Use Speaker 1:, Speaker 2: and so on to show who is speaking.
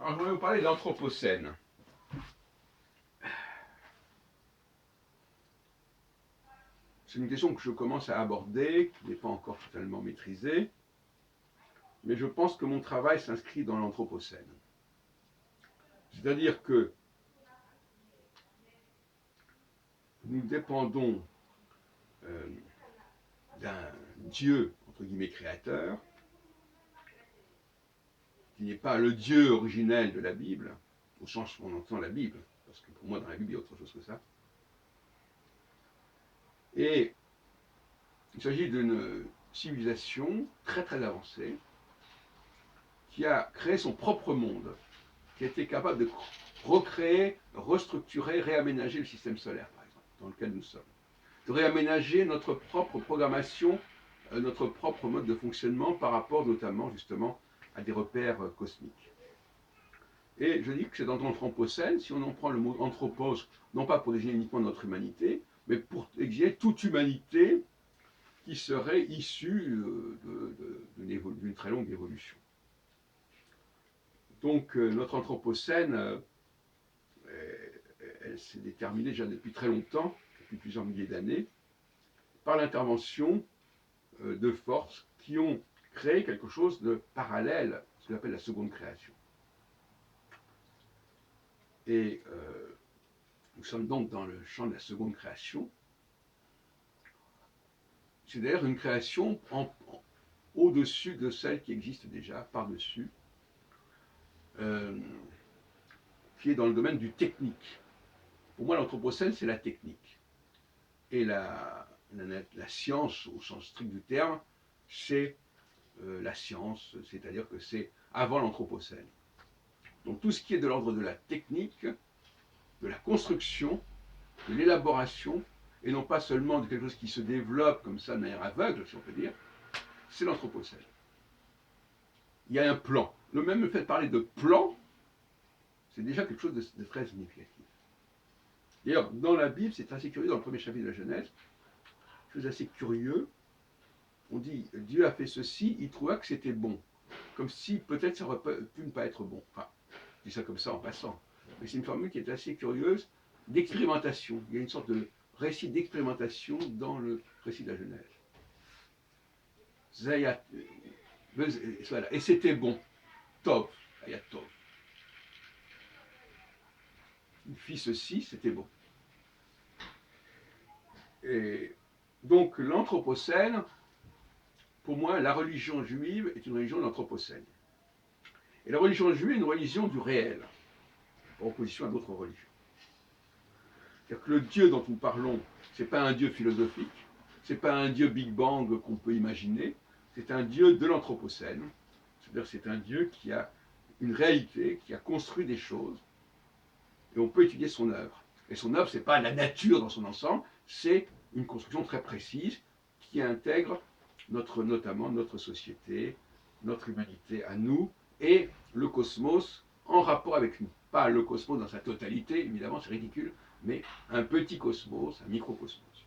Speaker 1: Alors, je vais vous parler de l'Anthropocène. C'est une question que je commence à aborder, qui n'est pas encore totalement maîtrisée, mais je pense que mon travail s'inscrit dans l'Anthropocène. C'est-à-dire que nous dépendons d'un Dieu, entre guillemets, créateur, qui n'est pas le Dieu originel de la Bible, au sens où on entend la Bible, parce que pour moi, dans la Bible, il y a autre chose que ça. Et il s'agit d'une civilisation très très avancée, qui a créé son propre monde, qui a été capable de recréer, restructurer, réaménager le système solaire, par exemple, dans lequel nous sommes. De réaménager notre propre programmation, notre propre mode de fonctionnement par rapport notamment justement à des repères cosmiques. Et je dis que c'est dans l'Anthropocène, si on en prend le mot anthropos, non pas pour désigner uniquement notre humanité, mais pour désigner toute humanité qui serait issue d'une très longue évolution. Donc notre Anthropocène, elle s'est déterminée déjà depuis très longtemps, depuis plusieurs milliers d'années, par l'intervention de forces qui ont créé quelque chose de parallèle, ce qu'on appelle la seconde création. Et nous sommes donc dans le champ de la seconde création. C'est d'ailleurs une création au-dessus de celle qui existe déjà, par-dessus, qui est dans le domaine du technique. Pour moi, l'Anthropocène, c'est la technique. Et la science, au sens strict du terme, c'est la science, c'est-à-dire que c'est avant l'Anthropocène. Donc tout ce qui est de l'ordre de la technique, de la construction, de l'élaboration, et non pas seulement de quelque chose qui se développe comme ça de manière aveugle, si on peut dire, c'est l'Anthropocène. Il y a un plan. Le fait de parler de plan, c'est déjà quelque chose de très significatif. D'ailleurs, dans la Bible, c'est assez curieux, dans le premier chapitre de la Genèse, chose assez curieux, on dit Dieu a fait ceci, il trouva que c'était bon. Comme si peut-être ça aurait pu ne pas être bon. Enfin, je dis ça comme ça en passant. Mais c'est une formule qui est assez curieuse d'expérimentation. Il y a une sorte de récit d'expérimentation dans le récit de la Genèse. Voilà. Et c'était bon. Tov. Il y a Tov. Il fit ceci, c'était bon. Et donc l'Anthropocène, pour moi, la religion juive est une religion de l'Anthropocène. Et la religion juive est une religion du réel, en opposition à d'autres religions. C'est-à-dire que le Dieu dont nous parlons, ce n'est pas un Dieu philosophique, ce n'est pas un Dieu Big Bang qu'on peut imaginer, c'est un Dieu de l'Anthropocène. C'est-à-dire que c'est un Dieu qui a une réalité, qui a construit des choses, et on peut étudier son œuvre. Et son œuvre, ce n'est pas la nature dans son ensemble, c'est une construction très précise qui intègre notamment notre société, notre humanité à nous, et le cosmos en rapport avec nous. Pas le cosmos dans sa totalité, évidemment, c'est ridicule, mais un petit cosmos, un microcosmos.